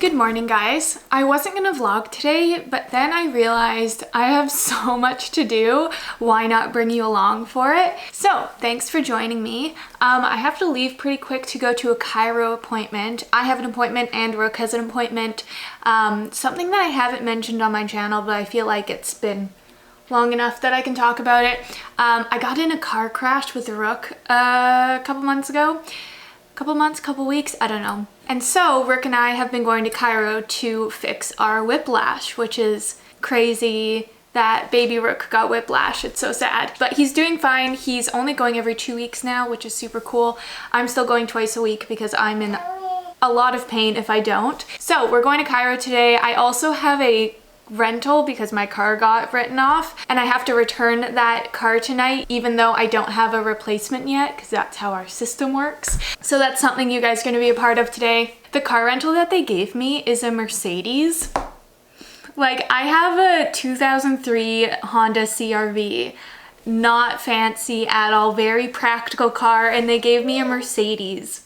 Good morning, guys. I wasn't gonna vlog today, but then I realized I have so much to do. Why not bring you along for it? So thanks for joining me. I have to leave pretty quick to go to a chiro appointment. I have an appointment and Rook has an appointment. Something that I haven't mentioned on my channel, but I feel like it's been long enough that I can talk about it. I got in a car crash with Rook a couple weeks, I don't know. And so Rook and I have been going to chiro to fix our whiplash, which is crazy that baby Rook got whiplash. It's so sad, but he's doing fine. He's only going every 2 weeks now, which is super cool. I'm still going twice a week because I'm in a lot of pain if I don't. So we're going to chiro today. I also have a rental because my car got written off and I have to return that car tonight, even though I don't have a replacement yet, because that's how our system works. So that's something you guys are going to be a part of today. The car rental that they gave me is a Mercedes. Like, I have a 2003 Honda CR-V, not fancy at all, very practical car, and they gave me a Mercedes.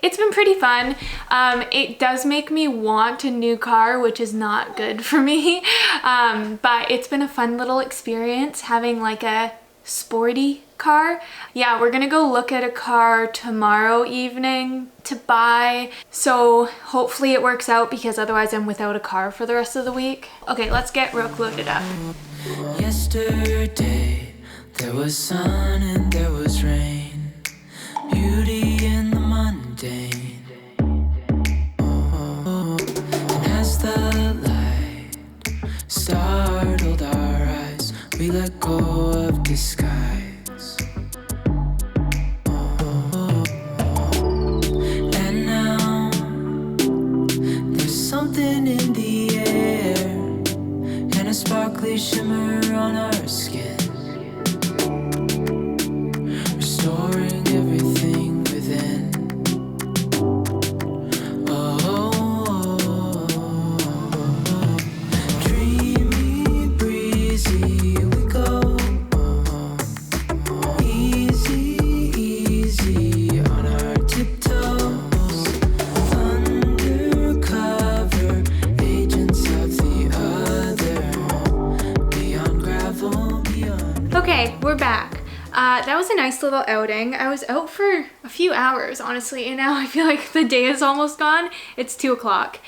It's been pretty fun. It does make me want a new car, which is not good for me. But it's been a fun little experience having like a sporty car. Yeah, we're gonna go look at a car tomorrow evening to buy. So hopefully it works out because otherwise I'm without a car for the rest of the week. Okay, let's get Rook loaded up. Yesterday, there was sun and there was rain. Beauty in the mundane. And as the light startled our eyes, we let go of disguise. And now there's something in the air and a sparkly shimmer on our skin, restoring everything within. Dreamy, breezy, we go. Easy, easy on our tiptoes. Undercover agents of the other. Beyond gravel, beyond. Okay, we're back. That was a nice little outing. I was out for a few hours, honestly, and now I feel like the day is almost gone. It's 2 o'clock,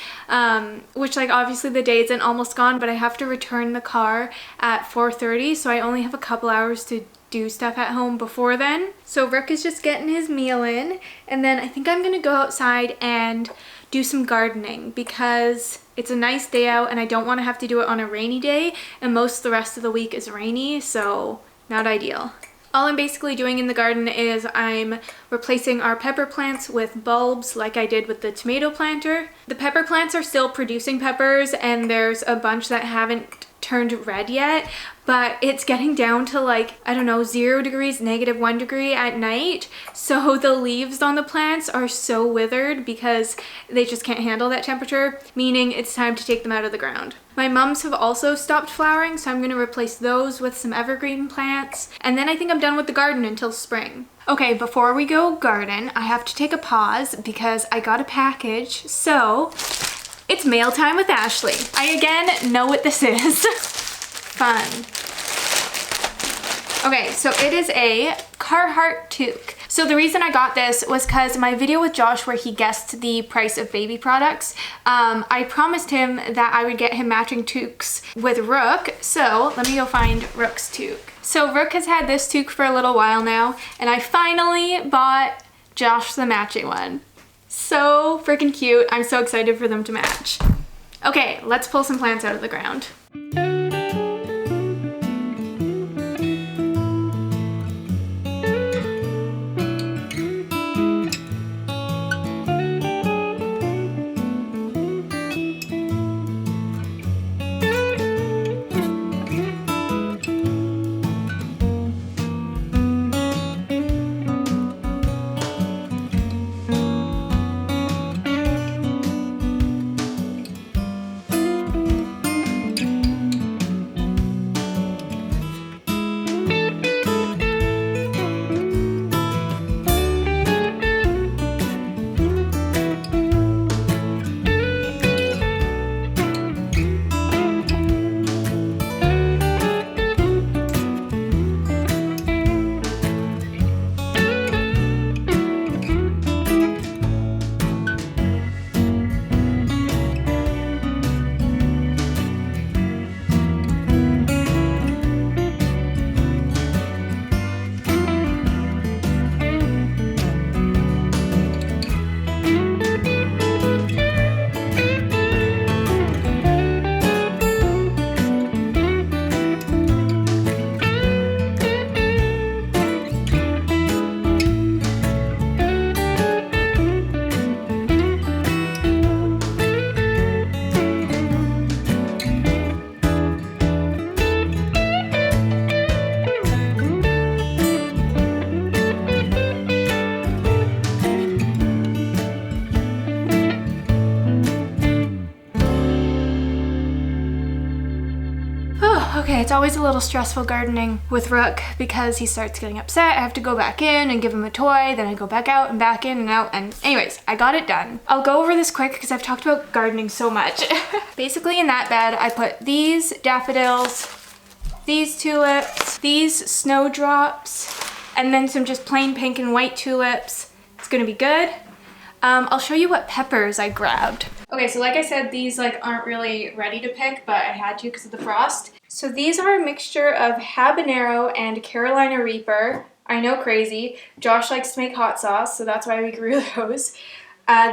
which, like, obviously the day isn't almost gone, but I have to return the car at 4:30, so I only have a couple hours to do stuff at home before then. So Rook is just getting his meal in, and then I think I'm gonna go outside and do some gardening because it's a nice day out and I don't want to have to do it on a rainy day, and most of the rest of the week is rainy, so not ideal. All I'm basically doing in the garden is I'm replacing our pepper plants with bulbs like I did with the tomato planter. The pepper plants are still producing peppers and there's a bunch that haven't turned red yet, but it's getting down to, like, I don't know, 0 degrees, -1 degree at night. So the leaves on the plants are so withered because they just can't handle that temperature, meaning it's time to take them out of the ground. My mums have also stopped flowering, so I'm gonna replace those with some evergreen plants. And then I think I'm done with the garden until spring. Okay, before we go garden, I have to take a pause because I got a package. So it's mail time with Ashley. I again know what this is. Fun. Okay, so it is a Carhartt toque. So the reason I got this was because my video with Josh where he guessed the price of baby products, I promised him that I would get him matching toques with Rook. So let me go find Rook's toque. So Rook has had this toque for a little while now, and I finally bought Josh the matching one. So freaking cute. I'm so excited for them to match. Okay, let's pull some plants out of the ground. Okay, it's always a little stressful gardening with Rook because he starts getting upset. I have to go back in and give him a toy, then I go back out and back in and out, and anyways, I got it done. I'll go over this quick because I've talked about gardening so much. Basically in that bed, I put these daffodils, these tulips, these snowdrops, and then some just plain pink and white tulips. It's gonna be good. I'll show you what peppers I grabbed. Okay, so like I said, these like aren't really ready to pick, but I had to because of the frost. So these are a mixture of habanero and Carolina Reaper. I know, crazy. Josh likes to make hot sauce, so that's why we grew those.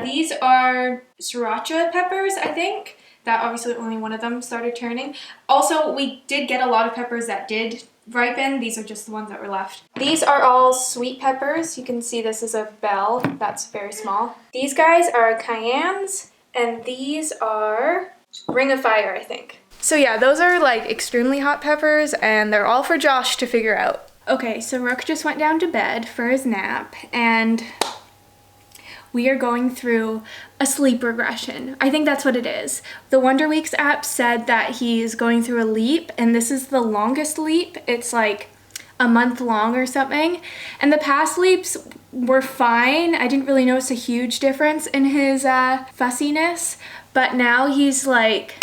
These are sriracha peppers, I think. That obviously only one of them started turning. Also, we did get a lot of peppers that did ripen. These are just the ones that were left. These are all sweet peppers. You can see this is a bell. That's very small. These guys are cayennes, and these are Ring of Fire, I think. So yeah, those are like extremely hot peppers, and they're all for Josh to figure out. Okay, so Rook just went down to bed for his nap, and we are going through a sleep regression. I think that's what it is. The Wonder Weeks app said that he's going through a leap, and this is the longest leap. It's like a month long or something. And the past leaps were fine. I didn't really notice a huge difference in his fussiness, but now he's like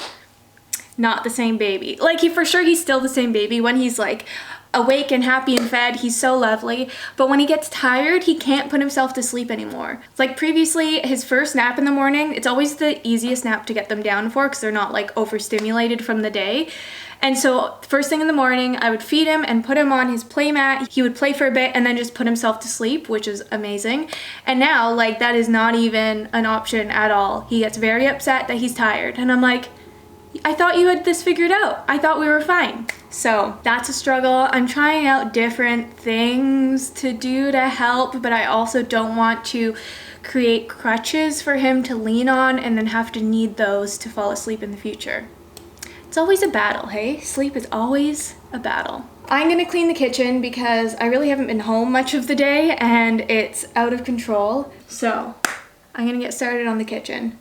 not the same baby. Like for sure he's still the same baby when he's like awake and happy and fed. He's so lovely, but when he gets tired, he can't put himself to sleep anymore. Like previously, his first nap in the morning, it's always the easiest nap to get them down for because they're not like overstimulated from the day. And so first thing in the morning, I would feed him and put him on his play mat. He would play for a bit and then just put himself to sleep, which is amazing. And now like that is not even an option at all. He gets very upset that he's tired, and I'm like, I thought you had this figured out. I thought we were fine. So that's a struggle. I'm trying out different things to do to help, but I also don't want to create crutches for him to lean on and then have to need those to fall asleep in the future. It's always a battle, hey? Sleep is always a battle. I'm gonna clean the kitchen because I really haven't been home much of the day and it's out of control. So I'm gonna get started on the kitchen.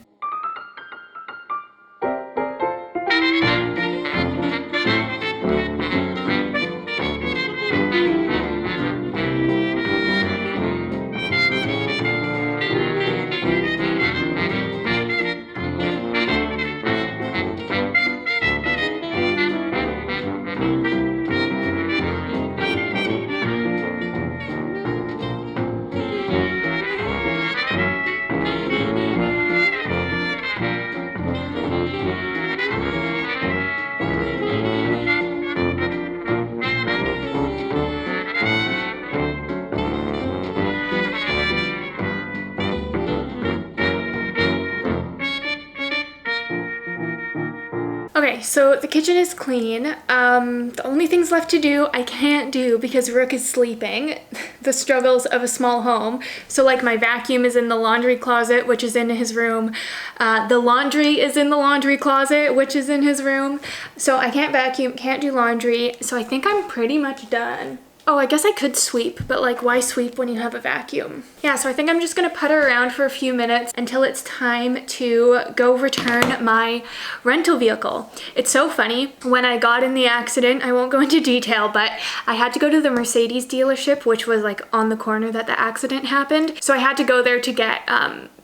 Okay, so the kitchen is clean. The only things left to do, I can't do because Rook is sleeping. The struggles of a small home. So like my vacuum is in the laundry closet, which is in his room. The laundry is in the laundry closet, which is in his room. So I can't vacuum, can't do laundry. So I think I'm pretty much done. Oh, I guess I could sweep, but like why sweep when you have a vacuum? Yeah, so I think I'm just gonna putter around for a few minutes until it's time to go return my rental vehicle. It's so funny, when I got in the accident, I won't go into detail, but I had to go to the Mercedes dealership, which was like on the corner that the accident happened. So I had to go there to get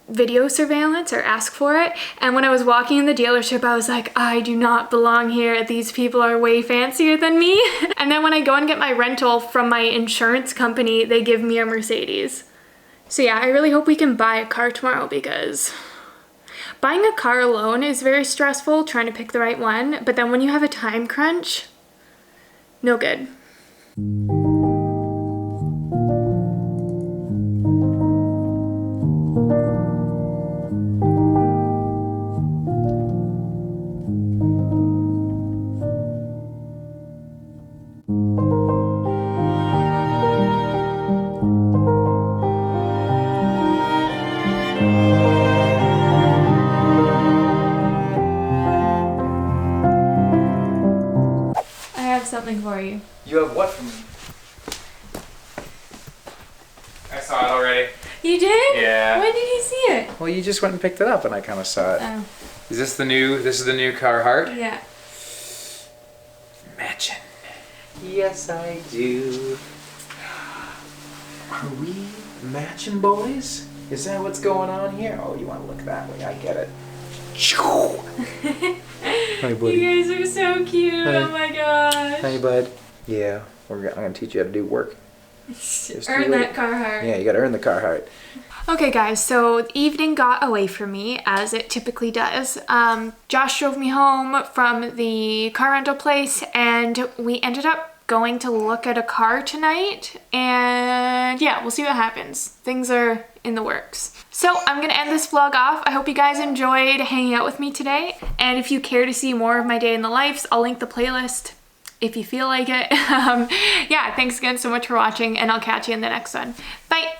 video surveillance or ask for it, and when I was walking in the dealership I was like, I do not belong here, these people are way fancier than me. And then when I go and get my rental from my insurance company, they give me a Mercedes. So yeah, I really hope we can buy a car tomorrow because buying a car alone is very stressful, trying to pick the right one, but then when you have a time crunch, no good. Something for you. You have what for me? I saw it already. You did? Yeah. When did you see it? Well, you just went and picked it up and I kind of saw it. Oh. Is this the new Carhartt? Yeah. Man, Yes, I do. Are we matching boys? Is that what's going on here? Oh, you want to look that way. I get it. Hi, buddy. You guys are so cute. Hi. Oh my gosh. Hi, bud. Yeah, I'm going to teach you how to do work. Earn that Carhartt. Yeah, you got to earn the Carhartt. Okay guys, so the evening got away from me, as it typically does. Josh drove me home from the car rental place, and we ended up going to look at a car tonight, and yeah, we'll see what happens. Things are in the works. So I'm gonna end this vlog off. I hope you guys enjoyed hanging out with me today, and if you care to see more of my day in the life, I'll link the playlist if you feel like it. Yeah, thanks again so much for watching, and I'll catch you in the next one. Bye!